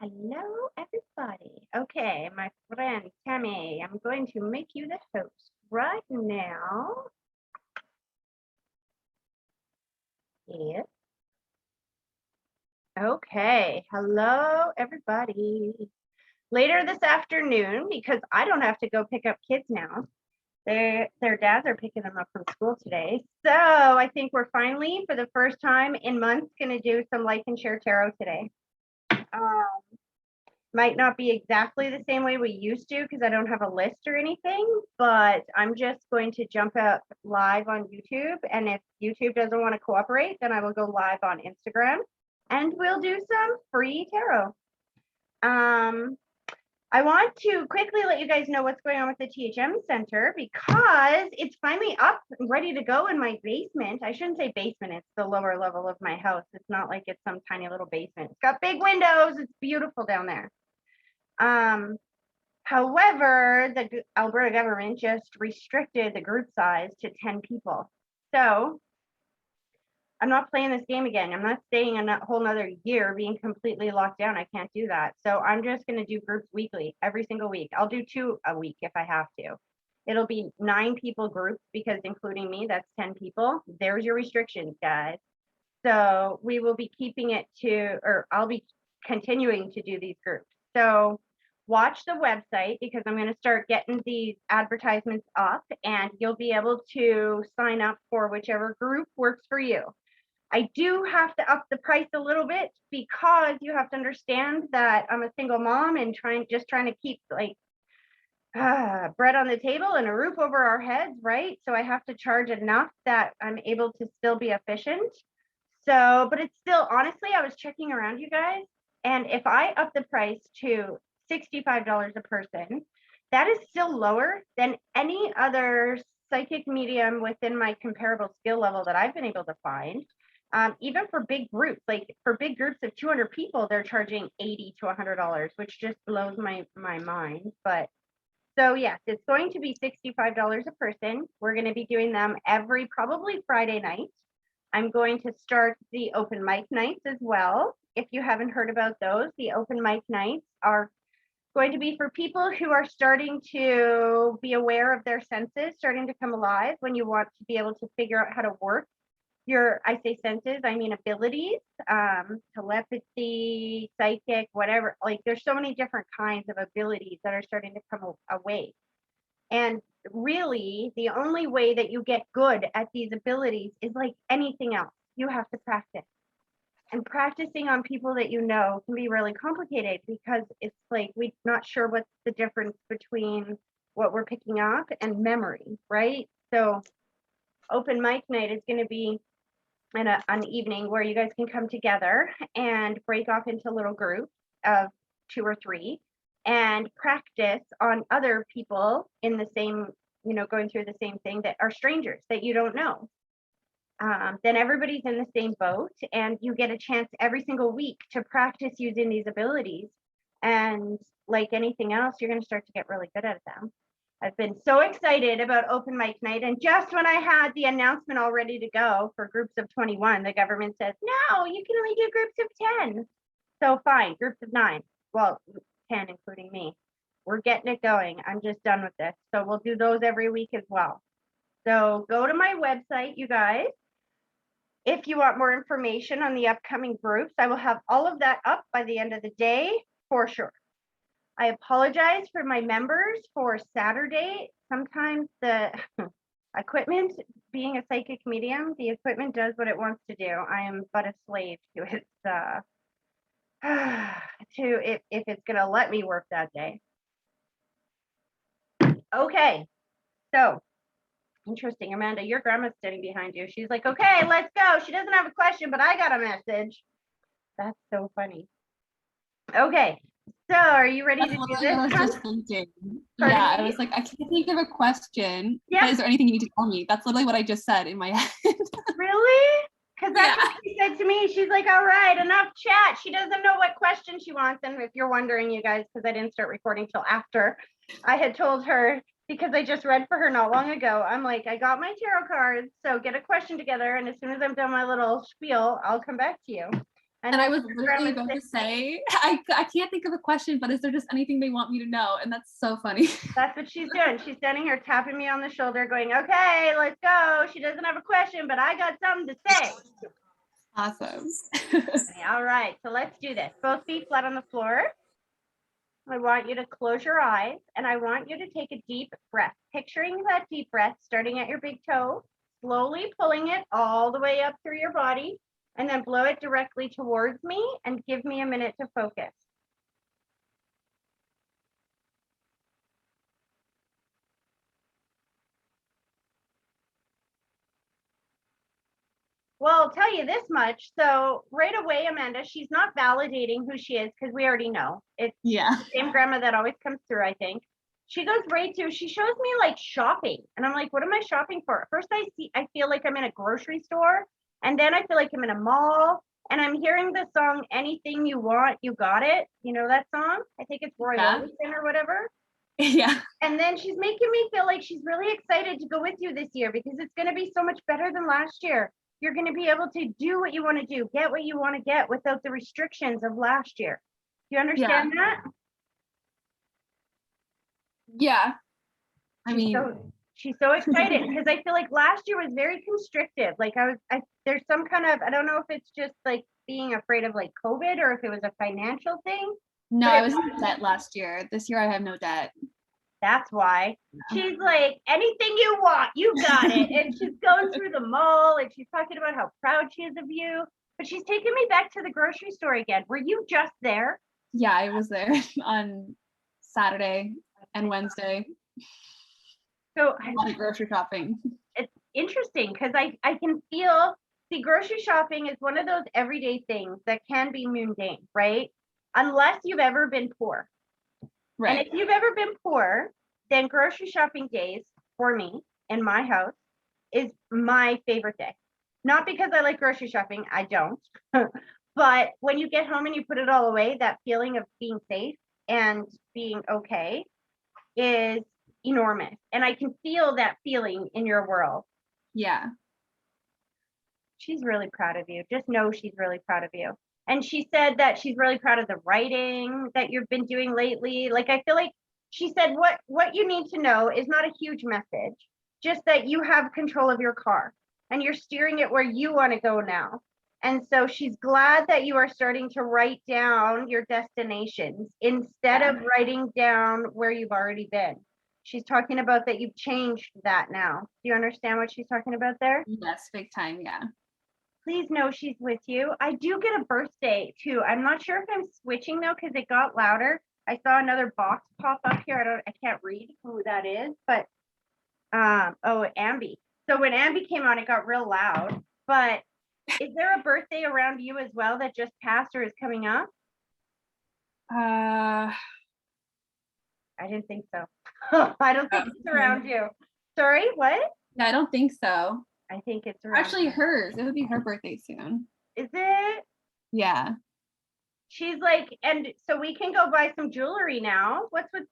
Hello, everybody. Okay, my friend Tammy, I'm going to make you the host right now. Yes. Okay, hello, everybody. Later this afternoon, because I don't have to go pick up kids now. Their dads are picking them up from school today. So I think we're finally, for the first time in months, going to do some like and share tarot today. Might not be exactly the same way we used to because I don't have a list or anything, but I'm just going to jump out live on YouTube. And if YouTube doesn't want to cooperate, then I will go live on Instagram and we'll do some free tarot. I want to quickly let you guys know what's going on with the THM Center because it's finally up and ready to go in my basement. I shouldn't say basement, it's the lower level of my house. It's not like it's some tiny little basement. It's got big windows. It's beautiful down there. However, the Alberta government just restricted the group size to 10 people. So I'm not playing this game again. I'm not staying a whole nother year being completely locked down. I can't do that. So I'm just going to do groups weekly, every single week. I'll do 2 a week if I have to. It'll be 9 people groups because including me, that's 10 people. There's your restrictions, guys. So we will be keeping it to, or I'll be continuing to do these groups. So watch the website because I'm going to start getting these advertisements up and you'll be able to sign up for whichever group works for you. I do have to up the price a little bit because you have to understand that I'm a single mom and just trying to keep like bread on the table and a roof over our heads, right? So I have to charge enough that I'm able to still be efficient. So, but it's still, honestly, I was checking around, you guys, and if I up the price to $65 a person, that is still lower than any other psychic medium within my comparable skill level that I've been able to find. Even for big groups, like for big groups of 200 people, they're charging $80 to $100, which just blows my mind. But so yes, it's going to be $65 a person. We're going to be doing them every probably Friday night. I'm going to start the open mic nights as well. If you haven't heard about those, the open mic nights are going to be for people who are starting to be aware of their senses, starting to come alive when you want to be able to figure out how to work your, I say senses, I mean abilities, telepathy, psychic, whatever. Like there's so many different kinds of abilities that are starting to come away. And really, the only way that you get good at these abilities is like anything else. You have to practice. And practicing on people that you know can be really complicated because it's like we're not sure what's the difference between what we're picking up and memory, right? So open mic night is going to be an evening where you guys can come together and break off into little groups of 2 or 3 and practice on other people in the same, going through the same thing that are strangers that you don't know. Then everybody's in the same boat and you get a chance every single week to practice using these abilities. And like anything else, you're going to start to get really good at them. I've been so excited about open mic night. And just when I had the announcement all ready to go for groups of 21, the government says, no, you can only do groups of 10. So fine, groups of 9. Well, 10, including me. We're getting it going. I'm just done with this. So we'll do those every week as well. So go to my website, you guys. If you want more information on the upcoming groups, I will have all of that up by the end of the day for sure. I apologize for my members for Saturday. Sometimes the equipment, being a psychic medium, the equipment does what it wants to do. I am but a slave to its if it's gonna let me work that day. Okay, so interesting. Amanda, your grandma's sitting behind you. She's like, okay, let's go. She doesn't have a question, but I got a message. That's so funny. Okay, so are you ready to do this? I was just thinking. Yeah, I was like, I can't think of a question. Yeah. But is there anything you need to tell me? That's literally what I just said in my head. Really? Because that's what she said to me. She's like, all right, enough chat. She doesn't know what question she wants. And if you're wondering, you guys, because I didn't start recording till after, I had told her, because I just read for her not long ago, I'm like, I got my tarot cards, so get a question together. And as soon as I'm done my little spiel, I'll come back to you. And I was literally about to say, I can't think of a question, but is there just anything they want me to know? And that's so funny. That's what she's doing. She's standing here tapping me on the shoulder going, okay, let's go. She doesn't have a question, but I got something to say. Awesome. All right, so let's do this. Both feet flat on the floor. I want you to close your eyes and I want you to take a deep breath, picturing that deep breath starting at your big toe, slowly pulling it all the way up through your body, and then blow it directly towards me and give me a minute to focus. Well, I'll tell you this much. So right away, Amanda, she's not validating who she is because we already know. It's the same grandma that always comes through, I think. She goes right to, she shows me like shopping. And I'm like, what am I shopping for? First, I feel like I'm in a grocery store. And then I feel like I'm in a mall. And I'm hearing the song, Anything You Want, You Got It. You know that song? I think it's Roy Orbison or whatever. Yeah. And then she's making me feel like she's really excited to go with you this year because it's going to be so much better than last year. You're going to be able to do what you want to do, get what you want to get without the restrictions of last year. Do you understand that? Yeah. She's so excited because I feel like last year was very constrictive. Like there's some kind of, I don't know if it's just like being afraid of like COVID or if it was a financial thing. No, I was in debt last year. This year I have no debt. That's why. She's like, anything you want, you got it. And she's going through the mall and she's talking about how proud she is of you. But she's taking me back to the grocery store again. Were you just there? Yeah, I was there on Saturday and Wednesday. So a lot of grocery shopping. It's interesting because I can feel, see, grocery shopping is one of those everyday things that can be mundane, right? Unless you've ever been poor. Right. And if you've ever been poor, then grocery shopping days for me in my house is my favorite day. Not because I like grocery shopping, I don't. But when you get home and you put it all away, that feeling of being safe and being okay is enormous. And I can feel that feeling in your world. Yeah. She's really proud of you. Just know she's really proud of you. And she said that she's really proud of the writing that you've been doing lately. Like, I feel like she said what you need to know is not a huge message, just that you have control of your car and you're steering it where you want to go now. And so she's glad that you are starting to write down your destinations instead of writing down where you've already been. She's talking about that you've changed that now. Do you understand what she's talking about there? Yes, big time, yeah. Please know she's with you. I do get a birthday too. I'm not sure if I'm switching though because it got louder. I saw another box pop up here. I can't read who that is, but Ambi. So when Ambi came on, it got real loud. But is there a birthday around you as well that just passed or is coming up? I didn't think so. I don't think it's around you. Sorry, what? Yeah, I don't think so. I think it's around actually hers. It would be her birthday soon. Is it? Yeah. She's like, and so we can go buy some jewelry now.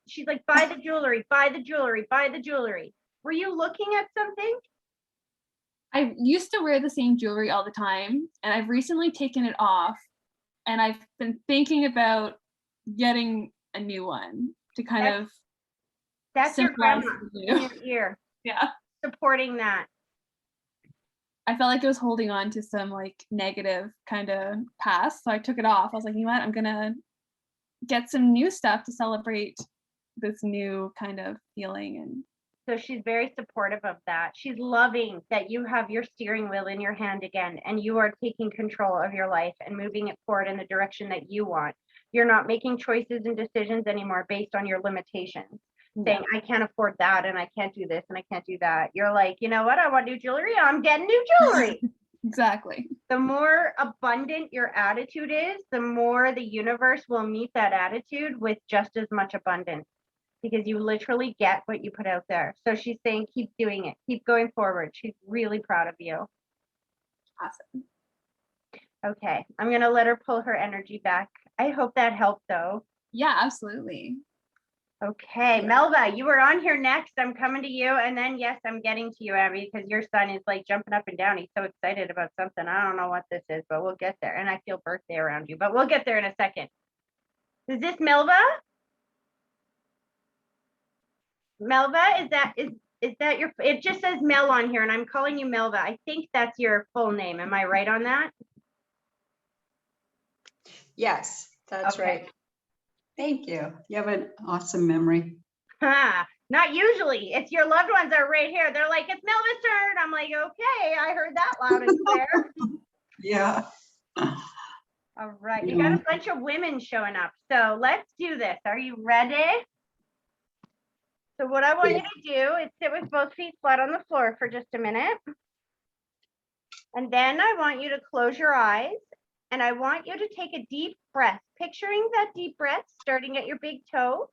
She's like, buy the jewelry, buy the jewelry, buy the jewelry. Were you looking at something? I used to wear the same jewelry all the time, and I've recently taken it off, and I've been thinking about getting a new one to kind of. That's your grandma in your ear. Yeah. Supporting that. I felt like it was holding on to some like negative kind of past. So I took it off. I was like, you know what? I'm going to get some new stuff to celebrate this new kind of feeling. And so she's very supportive of that. She's loving that you have your steering wheel in your hand again, and you are taking control of your life and moving it forward in the direction that you want. You're not making choices and decisions anymore based on your limitations. Saying, I can't afford that and I can't do this and I can't do that. You're like, you know what? I want new jewelry. I'm getting new jewelry. Exactly. The more abundant your attitude is, the more the universe will meet that attitude with just as much abundance because you literally get what you put out there. So she's saying, keep doing it. Keep going forward. She's really proud of you. Awesome. Okay. I'm going to let her pull her energy back. I hope that helped though. Yeah, absolutely. Okay, Melva, you were on here next. I'm coming to you. And then, yes, I'm getting to you, Abby, because your son is like jumping up and down. He's so excited about something. I don't know what this is, but we'll get there. And I feel birthday around you, but we'll get there in a second. Is this Melva? Melva, is that your, it just says Mel on here and I'm calling you Melva. I think that's your full name. Am I right on that? Yes, that's Okay. right. Thank you. You have an awesome memory. Not usually. It's your loved ones are right here. They're like, it's Melva's turn. I'm like, okay, I heard that loud and clear. Yeah. All right, you got a bunch of women showing up. So let's do this. Are you ready? So what I want you to do is sit with both feet flat on the floor for just a minute. And then I want you to close your eyes and I want you to take a deep breath, picturing that deep breath starting at your big toe,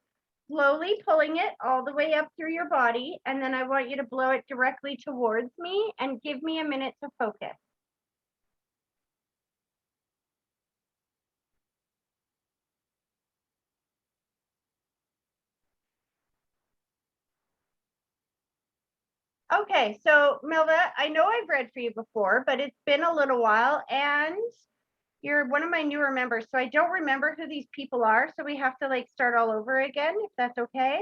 slowly pulling it all the way up through your body. And then I want you to blow it directly towards me and give me a minute to focus. Okay, so Melva, I know I've read for you before, but it's been a little while and you're one of my newer members, so I don't remember who these people are, so we have to like start all over again, if that's okay.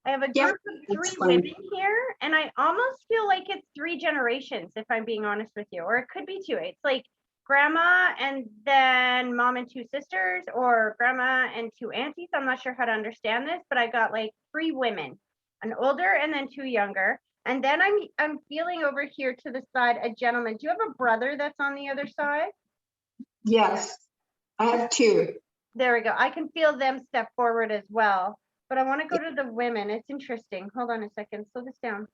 I have a group of 3 women here, and I almost feel like it's 3 generations, if I'm being honest with you, or it could be 2. It's like grandma and then mom and 2 sisters, or grandma and 2 aunties. I'm not sure how to understand this, but I got like 3 women, an older and then 2 younger. And then I'm feeling over here to the side a gentleman. Do you have a brother that's on the other side? Yes, I have 2. There we go. I can feel them step forward as well. But I want to go to the women. It's interesting. Hold on a second. Slow this down.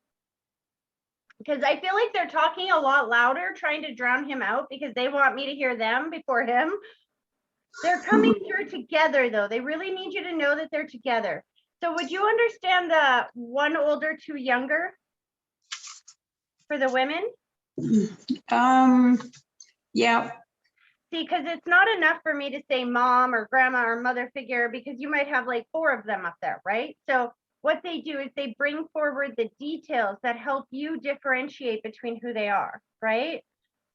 Because I feel like they're talking a lot louder, trying to drown him out because they want me to hear them before him. They're coming through together, though. They really need you to know that they're together. So would you understand the 1 older, 2 younger for the women? Yeah. See, because it's not enough for me to say mom or grandma or mother figure because you might have like 4 of them up there, right? So what they do is they bring forward the details that help you differentiate between who they are, right?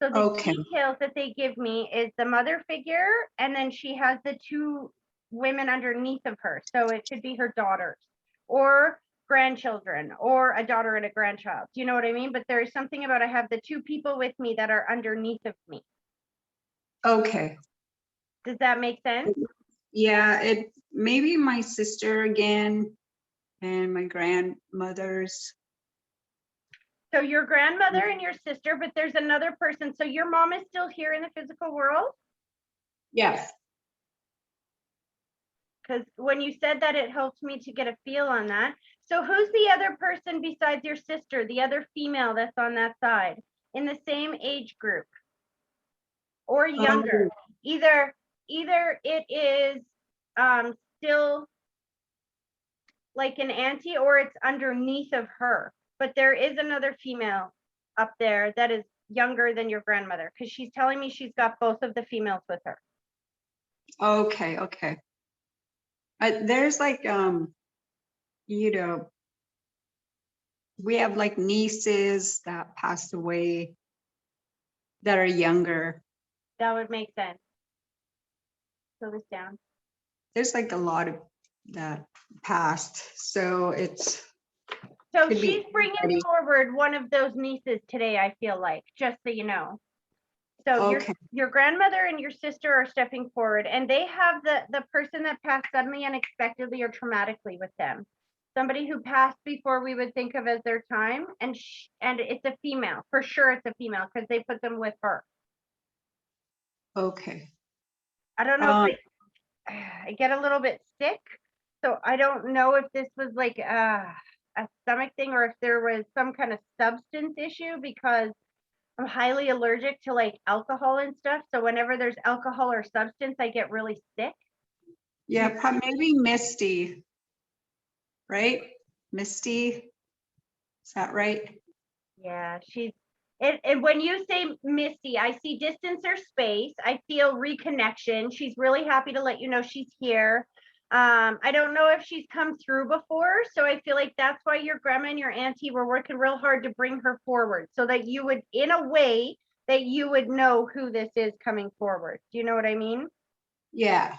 So the details that they give me is the mother figure, and then she has the 2 women underneath of her. So it could be her daughters or grandchildren or a daughter and a grandchild. Do you know what I mean? But there is something about I have the 2 people with me that are underneath of me. Okay. Does that make sense? Yeah, it maybe my sister again and my grandmothers. So your grandmother and your sister, but there's another person. So your mom is still here in the physical world? Yes. Because when you said that, it helped me to get a feel on that. So who's the other person besides your sister, the other female that's on that side in the same age group or younger? Either it is still like an auntie or it's underneath of her. But there is another female up there that is younger than your grandmother because she's telling me she's got both of the females with her. Okay, okay. There's like, you know, we have like nieces that passed away that are younger. That would make sense. Slow this down. There's like a lot of that passed, so it's. So she's bringing forward one of those nieces today, I feel like, just so you know. So your grandmother and your sister are stepping forward and they have the person that passed suddenly, unexpectedly, or traumatically with them. Somebody who passed before we would think of as their time, and it's a female. For sure it's a female because they put them with her. Okay. I don't know if I get a little bit sick, so I don't know if this was like a stomach thing or if there was some kind of substance issue because I'm highly allergic to like alcohol and stuff. So whenever there's alcohol or substance, I get really sick. Yeah, maybe Misty, right? Misty, is that right? Yeah, she's it. When you say Misty, I see distance or space. I feel reconnection. She's really happy to let you know she's here. I don't know if she's come through before, so I feel like that's why your grandma and your auntie were working real hard to bring her forward, so that you would, in a way, that you would know who this is coming forward. Do you know what I mean? Yeah.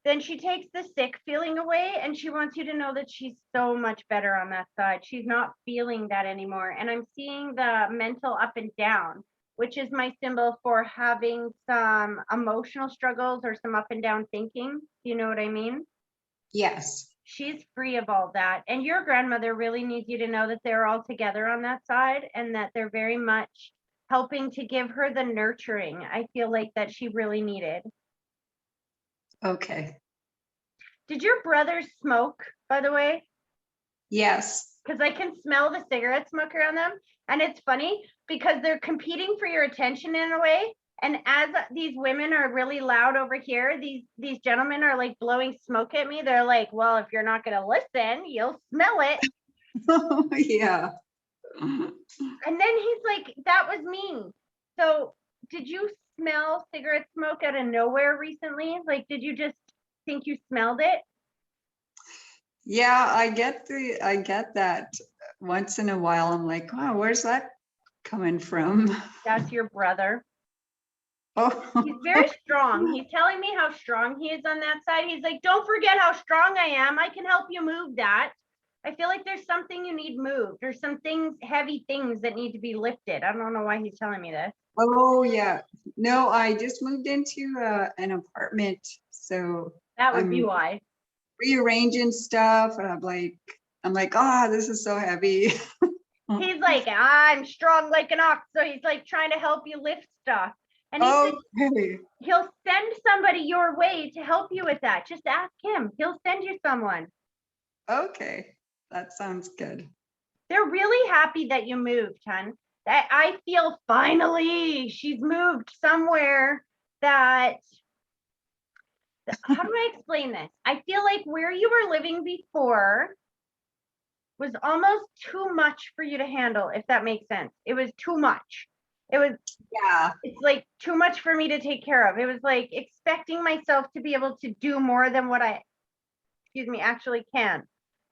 Then she takes the sick feeling away, and she wants you to know that she's so much better on that side. She's not feeling that anymore. And I'm seeing the mental up and down, which is my symbol for having some emotional struggles or some up and down thinking. Do you know what I mean? Yes. She's free of all that. And your grandmother really needs you to know that they're all together on that side, and that they're very much helping to give her the nurturing I feel like that she really needed. Okay. Did your brothers smoke, by the way? Yes. Because I can smell the cigarette smoke around them. And it's funny because they're competing for your attention in a way. And as these women are really loud over here, these gentlemen are like blowing smoke at me. They're like, well, if you're not going to listen, you'll smell it. Yeah. And then he's like, that was me. So did you smell cigarette smoke out of nowhere recently? Like, did you just think you smelled it? Yeah, I get that once in a while. I'm like, wow, where's that coming from? That's your brother. He's Oh, very strong. He's telling me how strong he is on that side. He's like, don't forget how strong I am. I can help you move that. I feel like there's something you need moved. There's some things, heavy things that need to be lifted. I don't know why he's telling me this. oh yeah. No, I just moved into an apartment, so That would be I'm why. rearranging stuff, and I'm like, oh, this is so heavy. He's like, I'm strong like an ox. So he's like trying to help you lift stuff. And he said Okay. he'll send somebody your way to help you with that. Just ask him. He'll send you someone. Okay. That sounds good. They're really happy that you moved, hon. That I feel finally she's moved somewhere that, how do I explain this? I feel like where you were living before was almost too much for you to handle, if that makes sense. It was too much. Yeah. It's like too much for me to take care of. It was like expecting myself to be able to do more than what I, actually can.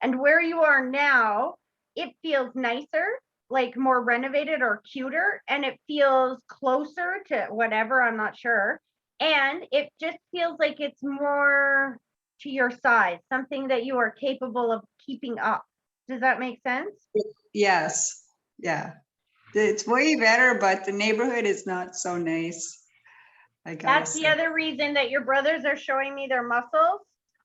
And where you are now, it feels nicer, like more renovated or cuter, and it feels closer to whatever, I'm not sure. And it just feels like it's more to your size, something that you are capable of keeping up. Does that make sense? Yes. Yeah. It's way better, but the neighborhood is not so nice. I gotta That's the say. other reason that your brothers are showing me their muscles,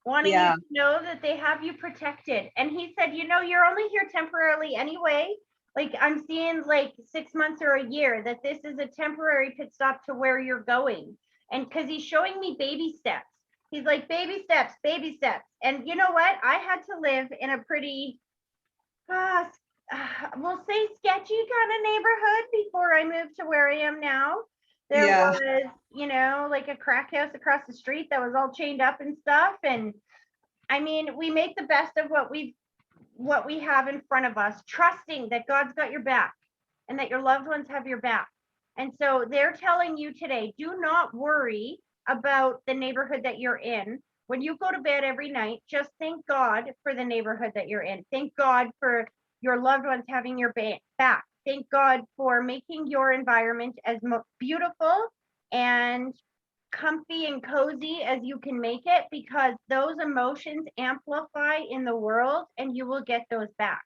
wanting you Yeah. to know that they have you protected. And he said, you're only here temporarily anyway. Like I'm seeing like 6 months or a year, that this is a temporary pit stop to where you're going. And because he's showing me baby steps. He's like, baby steps, baby steps. And you know what? I had to live in a pretty, we'll say sketchy kind of neighborhood before I moved to where I am now. There Yeah. was, like a crack house across the street that was all chained up and stuff. And I mean, we make the best of what we have in front of us, trusting that God's got your back and that your loved ones have your back. And so they're telling you today, do not worry about the neighborhood that you're in. When you go to bed every night, just thank God for the neighborhood that you're in. Thank God for your loved ones having your back. Thank God for making your environment as beautiful and comfy and cozy as you can make it, because those emotions amplify in the world and you will get those back.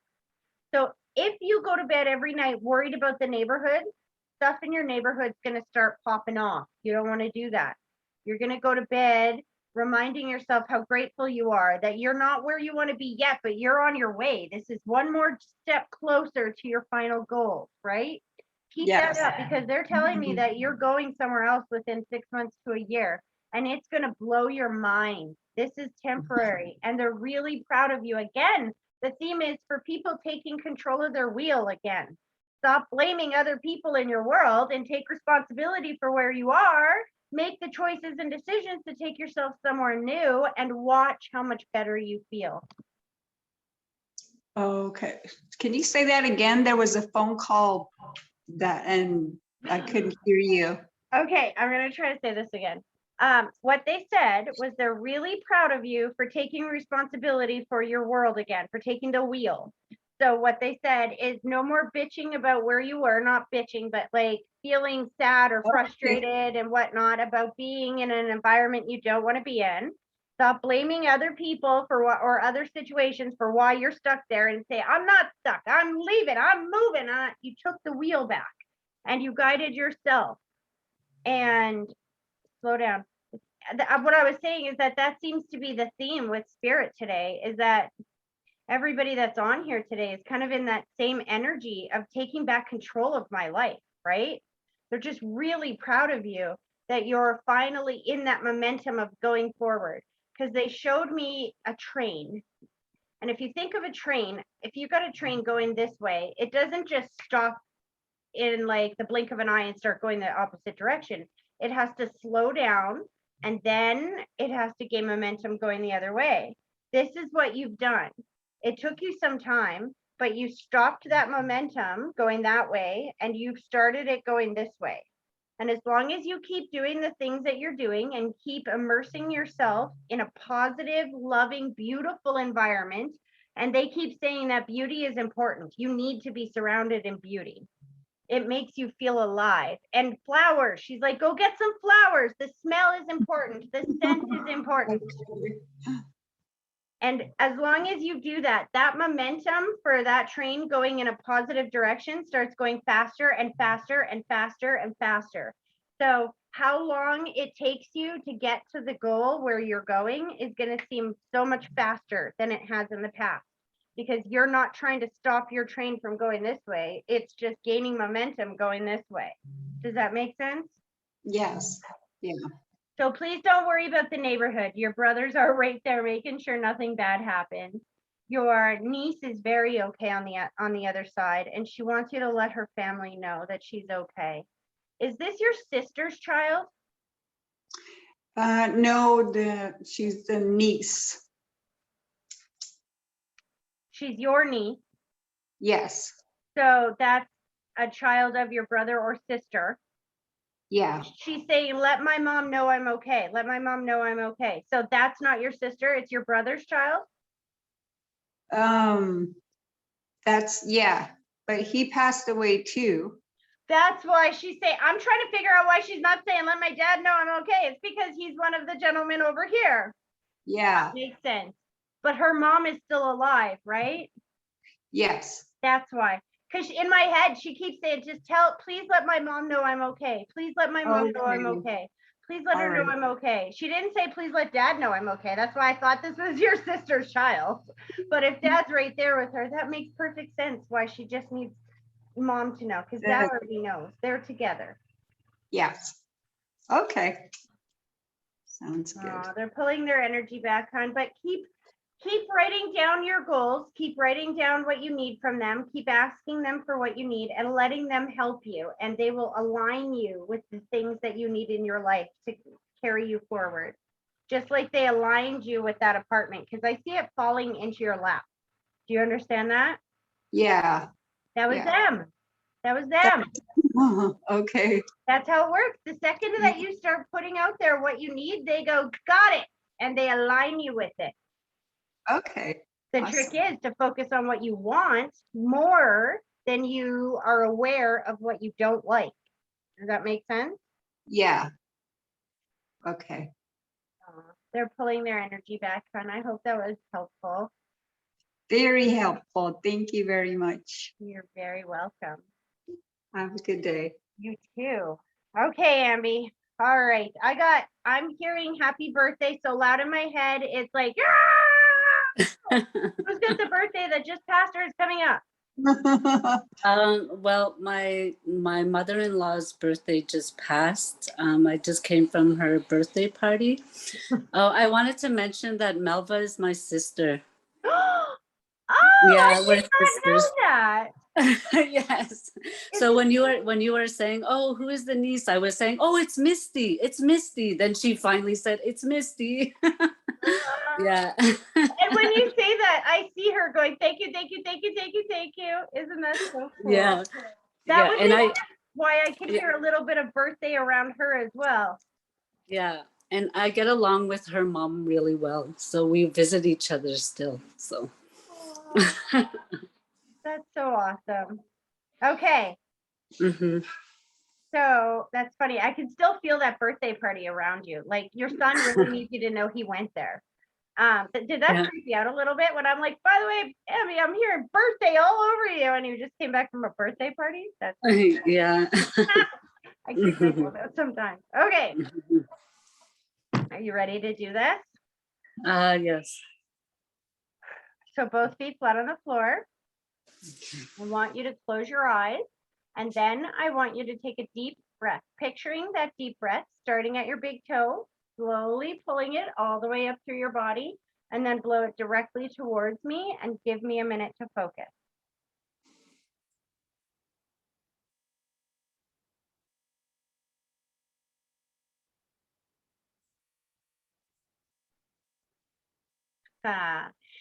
So if you go to bed every night worried about the neighborhood, stuff in your neighborhood's going to start popping off. You don't want to do that. You're going to go to bed reminding yourself how grateful you are, that you're not where you want to be yet, but you're on your way. This is one more step closer to your final goals, right? Keep that Yes. up, because they're telling me that you're going somewhere else within 6 months to a year, and it's going to blow your mind. This is temporary, and they're really proud of you. Again, the theme is for people taking control of their wheel again. Stop blaming other people in your world and take responsibility for where you are. Make the choices and decisions to take yourself somewhere new, and watch how much better you feel. Okay. Can you say that again? There was a phone call and I couldn't hear you. Okay, I'm going to try to say this again. What they said was they're really proud of you for taking responsibility for your world again, for taking the wheel. So what they said is no more bitching about where you were, not bitching, but like feeling sad or frustrated and whatnot about being in an environment you don't want to be in. Stop blaming other people for what, or other situations for why you're stuck there, and say, I'm not stuck, I'm leaving, I'm moving. You took the wheel back and you guided yourself. And slow down. What I was saying is that seems to be the theme with spirit today, is that everybody that's on here today is kind of in that same energy of taking back control of my life, right? They're just really proud of you that you're finally in that momentum of going forward, because they showed me a train. And if you think of a train, if you got a train going this way, it doesn't just stop in like the blink of an eye and start going the opposite direction. It has to slow down, and then it has to gain momentum going the other way. This is what you've done. It took you some time, but you stopped that momentum going that way and you've started it going this way. And as long as you keep doing the things that you're doing and keep immersing yourself in a positive, loving, beautiful environment, and they keep saying that beauty is important. You need to be surrounded in beauty. It makes you feel alive. And flowers, she's like, go get some flowers. The smell is important. The scent is important. And as long as you do that, that momentum for that train going in a positive direction starts going faster and faster and faster and faster. So how long it takes you to get to the goal where you're going is going to seem so much faster than it has in the past, because you're not trying to stop your train from going this way. It's just gaining momentum going this way. Does that make sense? Yes. Yeah. So please don't worry about the neighborhood. Your brothers are right there making sure nothing bad happens. Your niece is very okay on the other side, and she wants you to let her family know that she's okay. Is this your sister's child? No, she's the niece. She's your niece. Yes. So that's a child of your brother or sister. Yeah. She's saying, let my mom know I'm okay. Let my mom know I'm okay. So that's not your sister, it's your brother's child? That's, yeah, but he passed away too. That's why she's saying, I'm trying to figure out why she's not saying, let my dad know I'm okay. It's because he's one of the gentlemen over here. Yeah. Makes sense. But her mom is still alive, right? Yes. That's why. Because in my head, she keeps saying, just please let my mom know I'm okay. Please let my mom know I'm okay. Please let her know I'm okay. She didn't say, please let dad know I'm okay. That's why I thought this was your sister's child. But if dad's right there with her, that makes perfect sense why she just needs mom to know, because dad already knows. They're together. Yes. Okay. Sounds good. They're pulling their energy back, hon, but keep writing down your goals, keep writing down what you need from them, keep asking them for what you need and letting them help you, and they will align you with the things that you need in your life to carry you forward. Just like they aligned you with that apartment, because I see it falling into your lap. Do you understand that? Yeah. That was them. That was them. Okay. That's how it works. The second that you start putting out there what you need, they go, got it, and they align you with it. Okay. The trick is to focus on what you want more than you are aware of what you don't like. Does that make sense? Yeah. Okay. They're pulling their energy back, and I hope that was helpful. Very helpful. Thank you very much. You're very welcome. Have a good day. You too. Okay, Amby. All right. I'm hearing happy birthday so loud in my head. It's like, who's got the birthday that just passed or is coming up? Well, my mother-in-law's birthday just passed. I just came from her birthday party. Oh, I wanted to mention that Melva is my sister. Oh, Yeah, I we're did not know sisters. that. Yes. So when you were saying, oh, who is the niece? I was saying, oh, it's Misty. It's Misty. Then she finally said, it's Misty. Yeah. And when you say that, I see her going, thank you, thank you, thank you, thank you, thank you. Isn't that so cool? Yeah. That Yeah. was And why I could hear a little bit of birthday around her as well. Yeah. And I get along with her mom really well. So we visit each other still. So Aw, that's so awesome. Okay, mhm. so that's funny. I can still feel that birthday party around you. Like your son really needs you to know he went there. But did that Yeah. creep you out a little bit when I'm like, by the way, Emmy, I'm hearing birthday all over you, and you just came back from a birthday party? That's Yeah. I kick myself out sometimes. Okay, are you ready to do this? Yes. So both feet flat on the floor. I want you to close your eyes, and then I want you to take a deep breath, picturing that deep breath starting at your big toe, slowly pulling it all the way up through your body, and then blow it directly towards me and give me a minute to focus.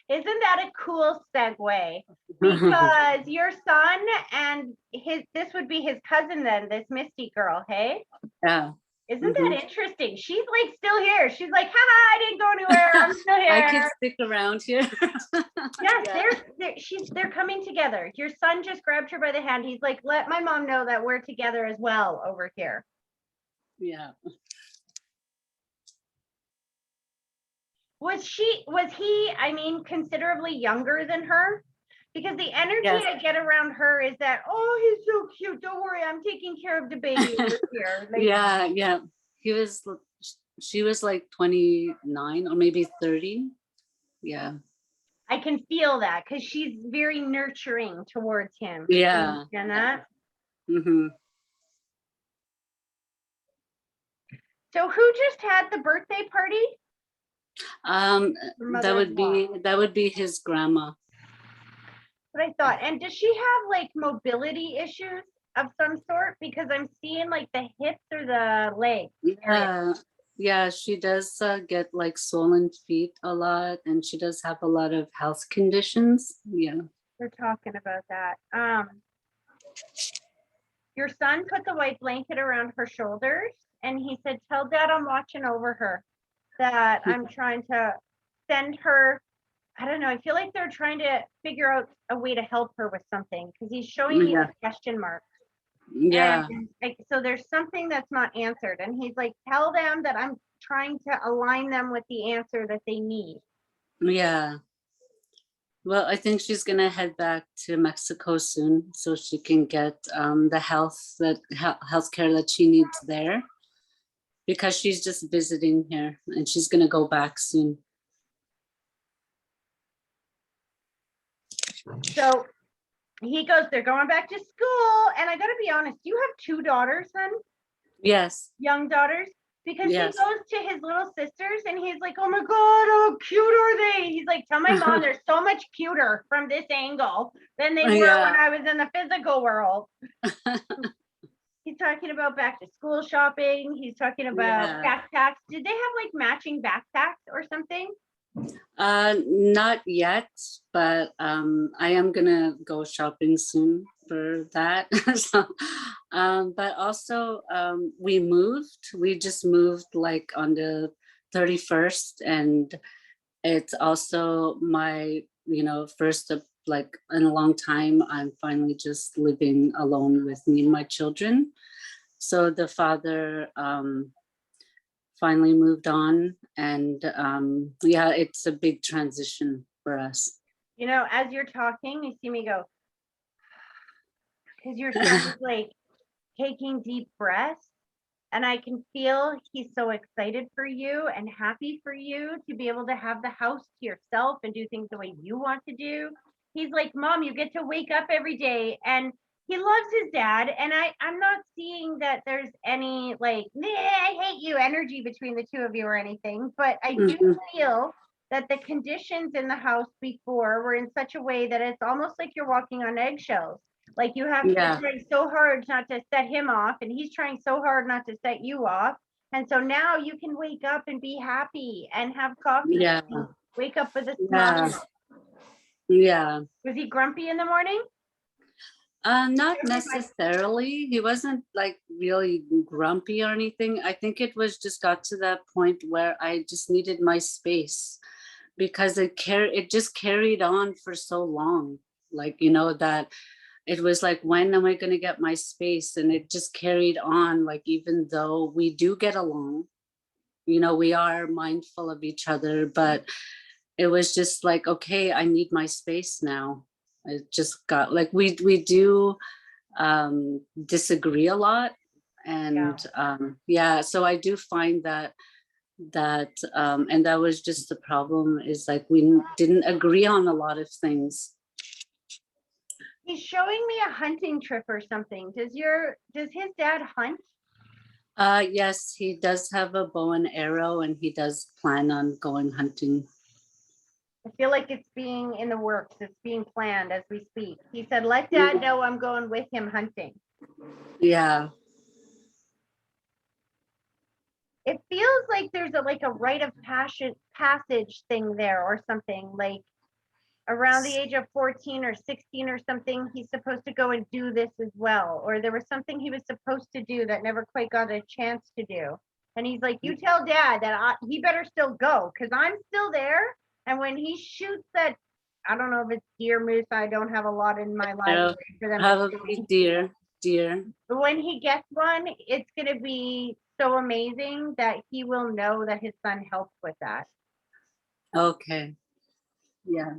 Isn't that a cool segue? Because your son and this would be his cousin then, this Misty girl, hey? Yeah. Isn't that interesting? She's like still here. She's like, haha, I didn't go anywhere. I'm still I can here. stick around here. Yes, Yeah. they're coming together. Your son just grabbed her by the hand. He's like, let my mom know that we're together as well over here. Yeah. Was he, I mean, considerably younger than her? Because the energy Yes. I get around her is that, oh, he's so cute. Don't worry, I'm taking care of the baby over here. Like, Yeah. Yeah. She was like 29 or maybe 30. Yeah. I can feel that because she's very nurturing towards him. Yeah. And that. Mm-hmm. So who just had the birthday party? That Mother-in-law. would be his grandma. What I thought. And does she have like mobility issues of some sort? Because I'm seeing like the hips or the legs. Yeah. Yeah, she does get like swollen feet a lot, and she does have a lot of health conditions. Yeah. We're talking about that. Your son put the white blanket around her shoulders and he said, tell dad I'm watching over her, that I'm trying to send her. I don't know. I feel like they're trying to figure out a way to help her with something because he's showing me the question mark. Yeah. And so there's something that's not answered. And he's like, tell them that I'm trying to align them with the answer that they need. Yeah. Well, I think she's gonna head back to Mexico soon so she can get the health care that she needs there, because she's just visiting here and she's gonna go back soon. So he goes, they're going back to school. And I got to be honest, you have 2 daughters, son? Yes. Young daughters? Because Yes. he goes to his little sisters and he's like, oh my God, how cute are they? He's like, tell my mom they're so much cuter from this angle than they were when I was in the physical world. He's talking about back to school shopping. He's talking about backpacks. Did they have like matching backpacks or something? Not yet, but I am gonna go shopping soon for that. So, but also we just moved like on the 31st, and it's also my first of like in a long time I'm finally just living alone with me and my children. So the father finally moved on, and yeah, it's a big transition for us. You know, as you're talking, you see me go, because your son is like taking deep breaths, and I can feel he's so excited for you and happy for you to be able to have the house to yourself and do things the way you want to do. He's like, Mom, you get to wake up every day, and he loves his dad. And I'm not seeing that there's any like, nah, I hate you energy between the two of you or anything, but I do feel that the conditions in the house before were in such a way that it's almost like you're walking on eggshells. Like you have to try so hard not to set him off, and he's trying so hard not to set you off. And so now you can wake up and be happy and have coffee. Yeah. And wake up with a smile. Yeah. Was he grumpy in the morning? Not Everybody- necessarily. He wasn't like really grumpy or anything. I think it was just got to that point where I just needed my space because it just carried on for so long. Like, that it was like, when am I going to get my space? And it just carried on, like, even though we do get along, we are mindful of each other, but it was just like, okay, I need my space now. It just got like, we do disagree a lot. And yeah, so I do find that and that was just the problem, is like we didn't agree on a lot of things. He's showing me a hunting trip or something. Does his dad hunt? Yes, he does have a bow and arrow, and he does plan on going hunting. I feel like it's being in the works. It's being planned as we speak. He said, let dad know I'm going with him hunting. Yeah. It feels like there's a rite of passage thing there or something, like around the age of 14 or 16 or something, he's supposed to go and do this as well. Or there was something he was supposed to do that never quite got a chance to do. And he's like, you tell dad that he better still go, because I'm still there. And when he shoots that, I don't know if it's deer, moose, I don't have a lot in my library for them. Probably deer. But when he gets one, it's going to be so amazing that he will know that his son helped with that. Okay. Yeah.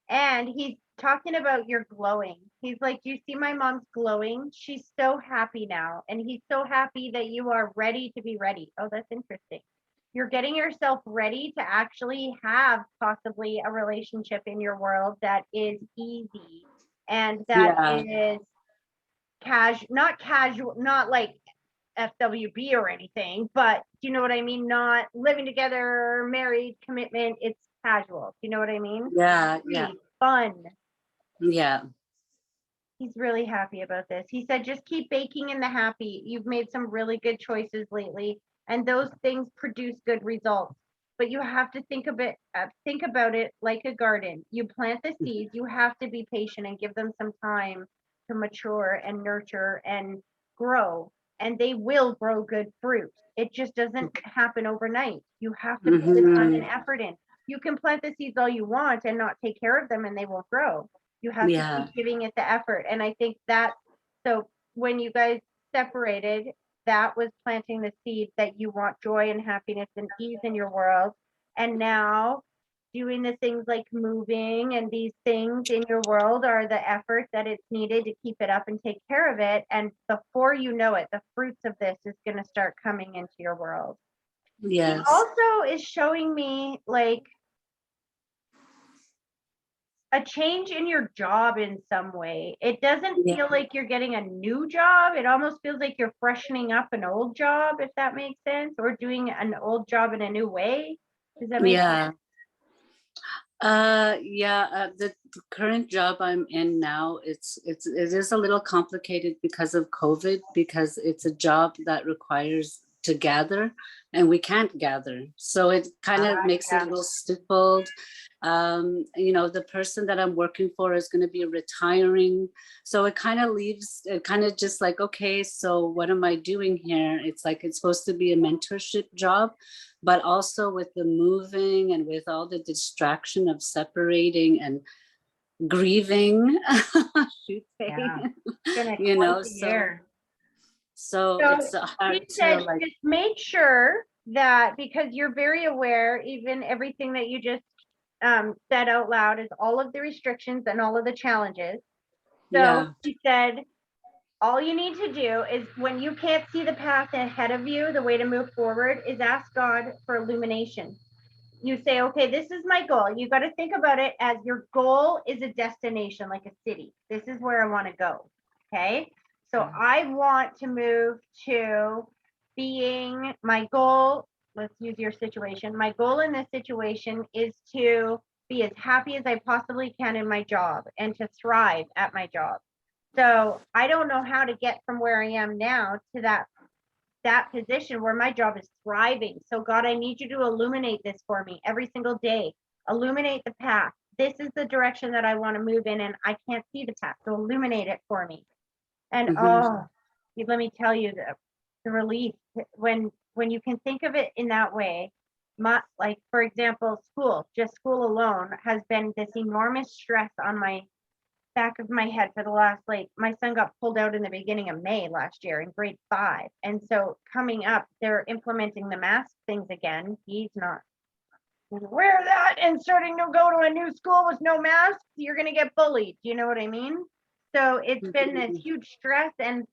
And he's talking about your glowing. He's like, you see my mom's glowing? She's so happy now. And he's so happy that you are ready to be ready. Oh, that's interesting. You're getting yourself ready to actually have possibly a relationship in your world that is easy and that is not casual, not like FWB or anything, but do you know what I mean? Not living together, married, commitment. It's casual. Do you know what I mean? Yeah. Free, Yeah. fun. Yeah. He's really happy about this. He said, just keep baking in the happy. You've made some really good choices lately, and those things produce good results. But you have to think about it like a garden. You plant the seeds, you have to be patient and give them some time to mature and nurture and grow. And they will grow good fruit. It just doesn't happen overnight. You have to put the time and effort in. You can plant the seeds all you want and not take care of them, and they won't grow. You have to keep giving it the effort. And I think so when you guys separated, that was planting the seed that you want joy and happiness and ease in your world. And now doing the things like moving and these things in your world are the effort that it's needed to keep it up and take care of it. And before you know it, the fruits of this is going to start coming into your world. Yes. He also is showing me like a change in your job in some way. It doesn't feel like you're getting a new job. It almost feels like you're freshening up an old job, if that makes sense, or doing an old job in a new way. Does that make sense? The current job I'm in now, it is a little complicated because of COVID, because it's a job that requires to gather, and we can't gather, so it kind of makes it a little stifled. The person that I'm working for is going to be retiring, so it kind of leaves it kind of just like, okay, so what am I doing here? It's like it's supposed to be a mentorship job, but also with the moving and with all the distraction of separating and grieving, so it's hard to like. Just make sure that, because you're very aware, even everything that you just said out loud is all of the restrictions and all of the challenges. So he said, all you need to do is, when you can't see the path ahead of you, the way to move forward is ask God for illumination. You say, okay, this is my goal. You got to think about it as your goal is a destination, like a city. This is where I want to go. Okay. So I want to move to being my goal. Let's use your situation. My goal in this situation is to be as happy as I possibly can in my job and to thrive at my job. So I don't know how to get from where I am now to that position where my job is thriving. So God, I need you to illuminate this for me every single day. Illuminate the path. this is the direction that I want to move in, and I can't see the path, so illuminate it for me. And let me tell you, the relief when you can think of it in that way. Like, for example, school alone has been this enormous stress on my back of my head for the last, like, my son got pulled out in the beginning of May last year in grade 5. And so coming up, they're implementing the mask things again. He's not wear that and starting to go to a new school with no mask, you're going to get bullied. Do you know what I mean? So it's been this huge stress, and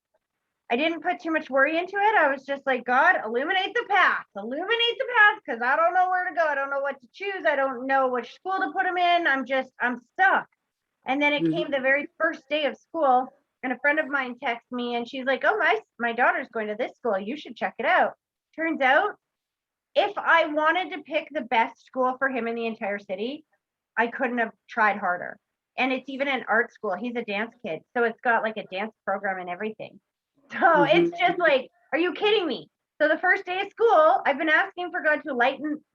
I didn't put too much worry into it. I was just like, God, illuminate the path, because I don't know where to go. I don't know what to choose. I don't know which school to put him in. I'm stuck. And then it came the very first day of school, and a friend of mine texted me, and she's like, oh, my daughter's going to this school. You should check it out. Turns out, if I wanted to pick the best school for him in the entire city, I couldn't have tried harder. And it's even an art school. He's a dance kid, so it's got like a dance program and everything. So it's just like, are you kidding me? So the first day of school, I've been asking for God to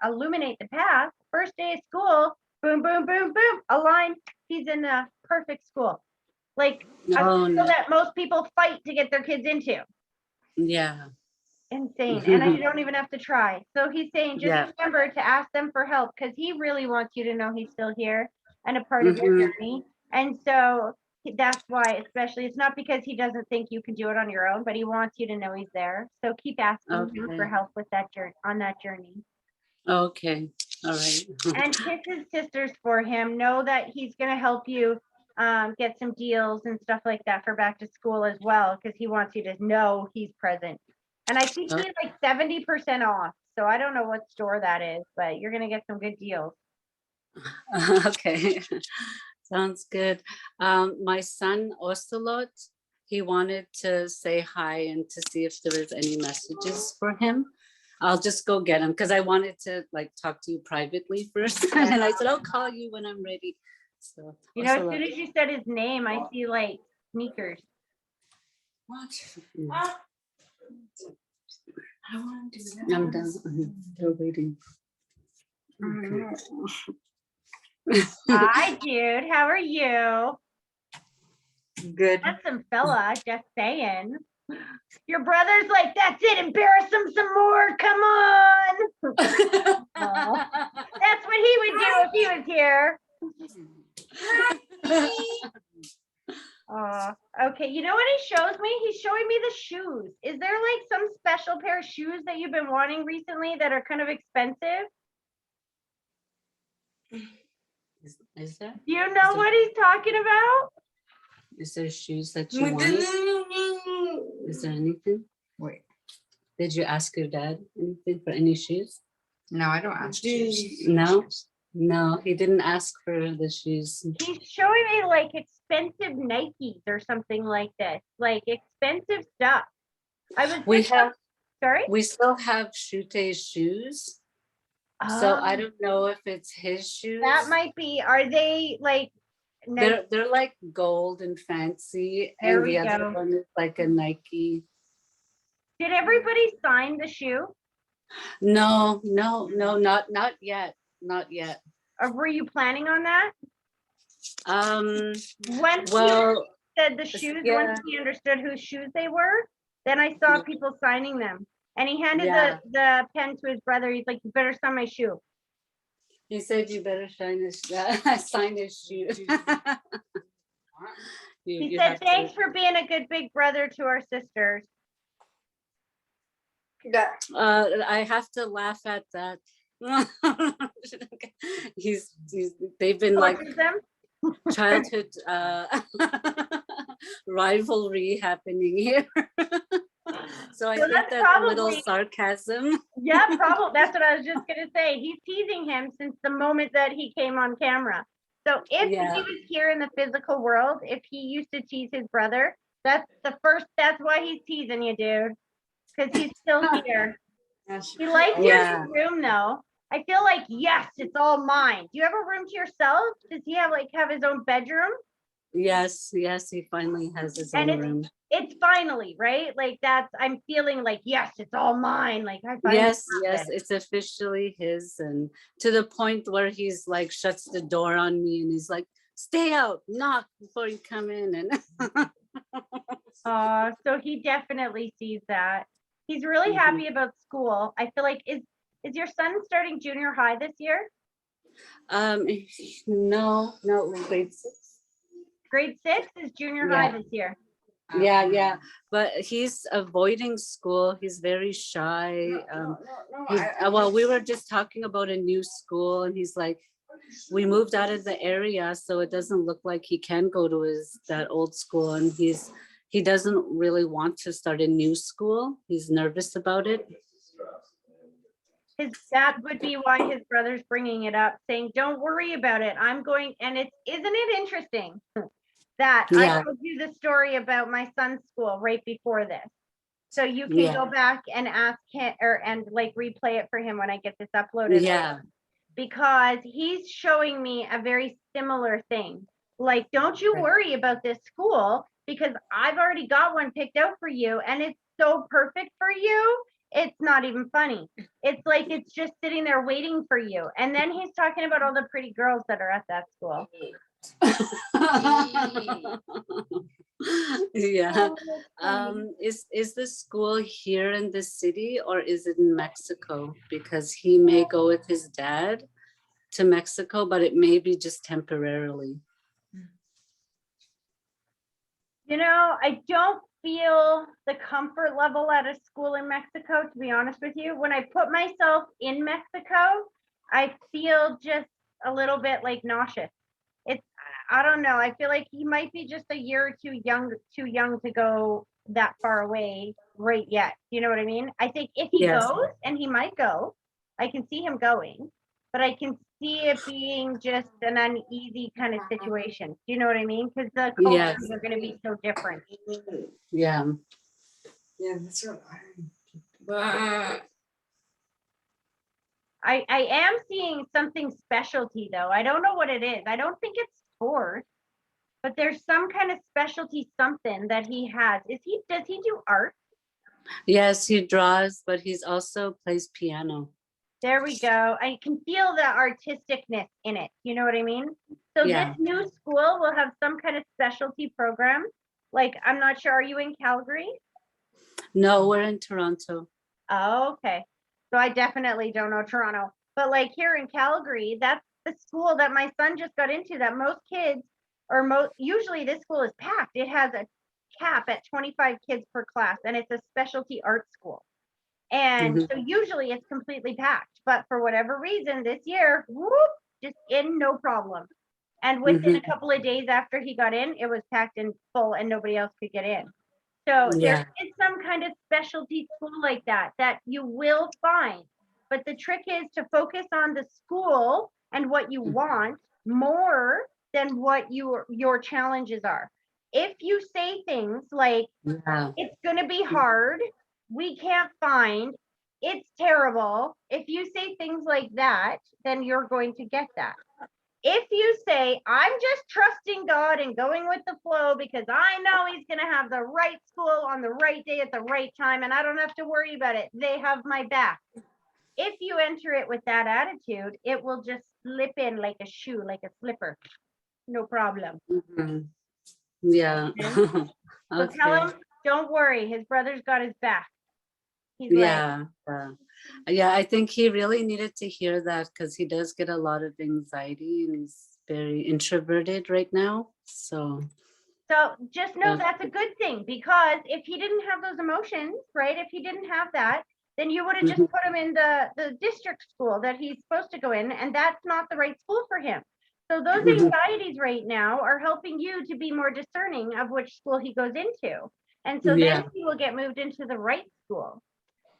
illuminate the path. First day of school, boom, boom, boom, boom, align. He's in a perfect school. Like a school that most people fight to get their kids into. Yeah. Insane. And I don't even have to try. So he's saying, just remember to ask them for help, because he really wants you to know he's still here and a part of your journey. And so that's why, especially, it's not because he doesn't think you can do it on your own, but he wants you to know he's there. So keep asking him for help with that journey, on that journey. Okay. All right. And kiss his sisters for him. Know that he's going to help you get some deals and stuff like that for back to school as well, because he wants you to know he's present. And I think he's like 70% off. So I don't know what store that is, but you're going to get some good deals. Okay. Sounds good. My son, Ocelot, he wanted to say hi and to see if there was any messages for him. I'll just go get him, because I wanted to like talk to you privately first. And I said, I'll call you when I'm ready. So, you know, as soon as you said his name, I see like sneakers. What? I want to do that. I'm done. They're waiting. Hi, dude. How are you? Good. That's some fella, just saying. Your brother's like, that's it, embarrass him some more. Come on. That's what he would do if he was here. Okay. You know what he shows me? He's showing me the shoes. Is there like some special pair of shoes that you've been wanting recently that are kind of expensive? Is there? Do you know what he's talking about? Is there shoes that you wanted? Is there anything? Wait, Did you ask your dad anything for any shoes? no, I don't ask shoes. No, no, he didn't ask for the shoes. He's showing me like expensive Nikes or something like this, like expensive stuff. We still have Shute's shoes. So I don't know if it's his shoes. That might be. Are they like? They're like gold and fancy, and the other one is like a Nike. Did everybody sign the shoe? No, not yet, not yet. Or were you planning on that? Once well, he said the shoes, once he understood whose shoes they were, then I saw people signing them. And he handed the pen to his brother. He's like, you better sign my shoe. He said you better sign his shoe. He said, thanks for being a good big brother to our sisters. I have to laugh at that. They've been like childhood rivalry happening here. So I think that's probably a little sarcasm. Yeah, probably. That's what I was just going to say. He's teasing him since the moment that he came on camera. So if he was here in the physical world, if he used to tease his brother, that's why he's teasing you, dude. Because he's still here. He likes your room though. I feel like, yes, it's all mine. Do you have a room to yourself? Does he have his own bedroom? Yes, yes, he finally has his And own room. it's finally, right? Like I'm feeling like, yes, it's all mine. Like I finally Yes, have yes, it. it's officially his, and to the point where he's like shuts the door on me and he's like, stay out, knock before you come in. And So he definitely sees that. He's really Mhm. happy about school. I feel like is your son starting junior high this year? No, grade 6. Grade 6 is junior high this year. Yeah, but he's avoiding school. He's very shy. Well, we were just talking about a new school, and he's like, we moved out of the area, so it doesn't look like he can go to that old school, and he doesn't really want to start a new school. He's nervous about it. That would be why his brother's bringing it up, saying, don't worry about it. I'm going, and isn't it interesting that I Yeah, told you the story about my son's school right before this. So you can Yeah. go back and ask him and like replay it for him when I get this uploaded. yeah, Because he's showing me a very similar thing. Like, don't you worry about this school because I've already got one picked out for you and it's so perfect for you. It's not even funny. It's like it's just sitting there waiting for you. And then he's talking about all the pretty girls that are at that school. yeah. Oh, that's funny. Is the school here in the city or is it in Mexico? Because he may go with his dad to Mexico, but it may be just temporarily. You know, I don't feel the comfort level at a school in Mexico, to be honest with you. When I put myself in Mexico, I feel just a little bit like nauseous. It's, I don't know. I feel like he might be just a year or too young to go that far away right yet. You know what I mean? I think if he Yes. goes, and he might go, I can see him going, but I can see it being just an uneasy kind of situation. Do you know what I mean? Because the Yes. cultures are going to be so different. Yeah. Yeah, that's right. I am seeing something specialty though. I don't know what it is. I don't think it's sports, but there's some kind of specialty something that he has. Does he do art? Yes, he draws, but he's also plays piano. There we go. I can feel the artisticness in it. You know what I mean? So Yeah. this new school will have some kind of specialty program. Like, I'm not sure. Are you in Calgary? No, we're in Toronto. Oh, okay. So I definitely don't know Toronto. But like here in Calgary, that's the school that my son just got into that most kids usually this school is packed. It has a cap at 25 kids per class and it's a specialty art school. And so usually it's completely packed, but for whatever reason this year, whoop, just in no problem. And within a couple of days after he got in, it was packed and full and nobody else could get in. So Yeah. there is some kind of specialty school like that you will find. But the trick is to focus on the school and what you want more than what your challenges are. If you say things like, Yeah. it's going to be hard, we can't find, it's terrible. If you say things like that, then you're going to get that. If you say, I'm just trusting God and going with the flow because I know he's going to have the right school on the right day at the right time and I don't have to worry about it, they have my back. If you enter it with that attitude, it will just slip in like a shoe, like a slipper. No problem. Yeah. So tell Okay. him, don't worry, his brother's got his back. He's Yeah. Yeah, I think he really needed to hear that because he does get a lot of anxiety and he's very introverted right now. So just know that's a good thing, because if he didn't have those emotions, right? If he didn't have that, then you would have just put him in the district school that he's supposed to go in, and that's not the right school for him. So those anxieties right now are helping you to be more discerning of which school he goes into. And so then he will get moved into the right school.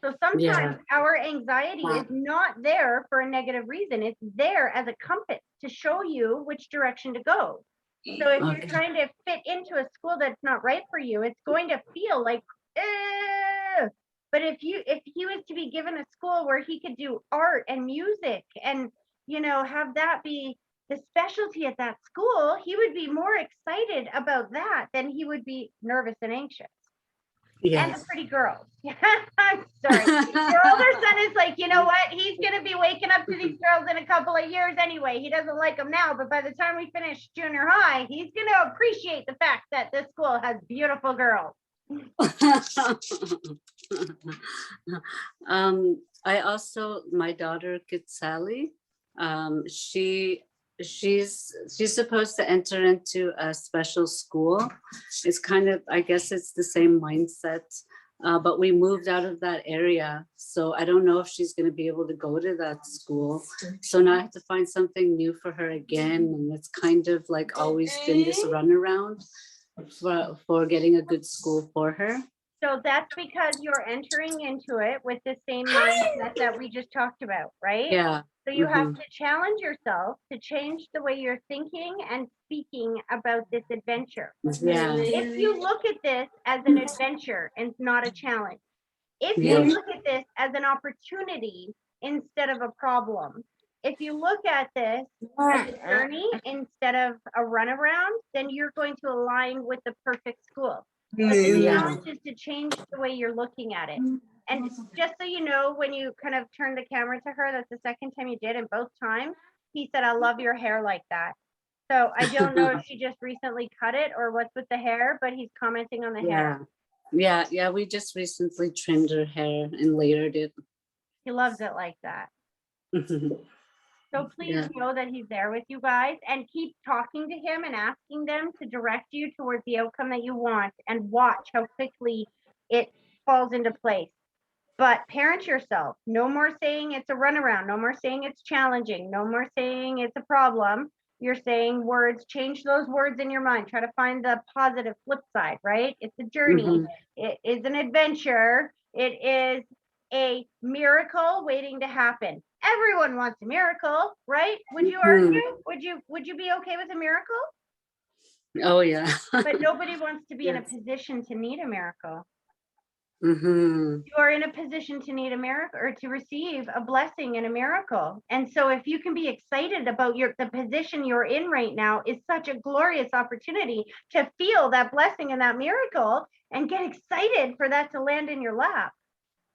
So sometimes our anxiety is not there for a negative reason. It's there as a compass to show you which direction to go. So if you're trying to fit into a school that's not right for you, it's going to feel like, eh. But if he was to be given a school where he could do art and music and, have that be the specialty at that school, he would be more excited about that than he would be nervous and anxious. And the Yes. pretty girls. I'm sorry. Your older son is like, you know what? He's going to be waking up to these girls in a couple of years anyway. He doesn't like them now, but by the time we finish junior high, he's going to appreciate the fact that this school has beautiful girls. I also, my daughter Kitsali, she's supposed to enter into a special school. It's kind of, I guess it's the same mindset, but we moved out of that area, so I don't know if she's going to be able to go to that school. So now I have to find something new for her again, and it's kind of like always been this runaround for getting a good school for her. So that's because you're entering into it with the same mindset that we just talked about, right? Yeah. So you have to challenge yourself to change the way you're thinking and speaking about this adventure. Yeah. If you look at this as an adventure and not a challenge, if you Yeah. look at this as an opportunity instead of a problem, if you look at this as a journey instead of a runaround, then you're going to align with the perfect school. But the challenge is to change the way you're looking at it. And just so you know, when you kind of turn the camera to her, that's the second time you did, and both times he said, I love your hair like that. So I don't know if she just recently cut it or what's with the hair, but he's commenting on the hair. Yeah, we just recently trimmed her hair and layered it. He loves it like that. So please know that he's there with you guys, and keep talking to him and asking them to direct you towards the outcome that you want, and watch how quickly it falls into place. But parent yourself. No more saying it's a runaround. No more saying it's challenging. No more saying it's a problem. You're saying words, change those words in your mind. Try to find the positive flip side, right? It's a journey. It is an adventure. It is a miracle waiting to happen. Everyone wants a miracle, right? Would you argue? Would you be okay with a miracle? Oh yeah. But nobody wants to be in a position to need a miracle. You are in a position to need a miracle or to receive a blessing and a miracle. And so if you can be excited about the position you're in right now, is such a glorious opportunity to feel that blessing and that miracle and get excited for that to land in your lap,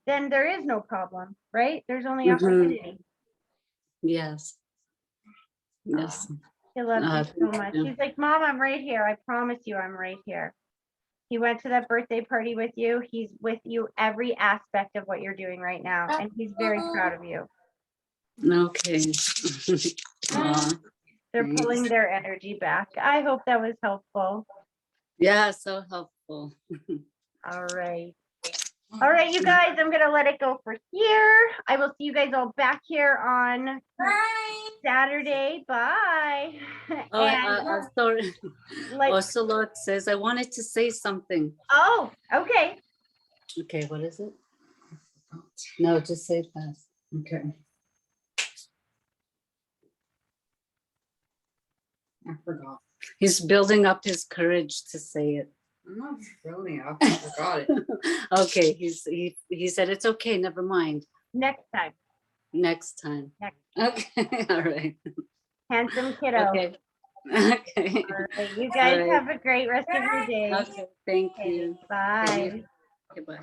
then there is no problem, right? There's only opportunity. Yes. Yes. He loves you so much. He's like, Mom, I'm right here. I promise you I'm right here. He went to that birthday party with you. He's with you every aspect of what you're doing right now. And he's very proud of you. Okay. They're pulling their energy back. I hope that was helpful. Yeah, so helpful. All right. All right, you guys, I'm going to let it go for here. I will see you guys all back here on Saturday. Bye. Sorry. Ocelot says, I wanted to say something. Oh, okay. Okay, what is it? No, just say it fast. Okay. I forgot. He's building up his courage to say it. I'm not building up. I forgot it. Okay, he said it's okay, never mind. Next time. Next time. Okay, all right. Handsome kiddo. Okay. Okay. All right, you guys have a great rest of your day. Okay, thank you. Bye. Okay, bye.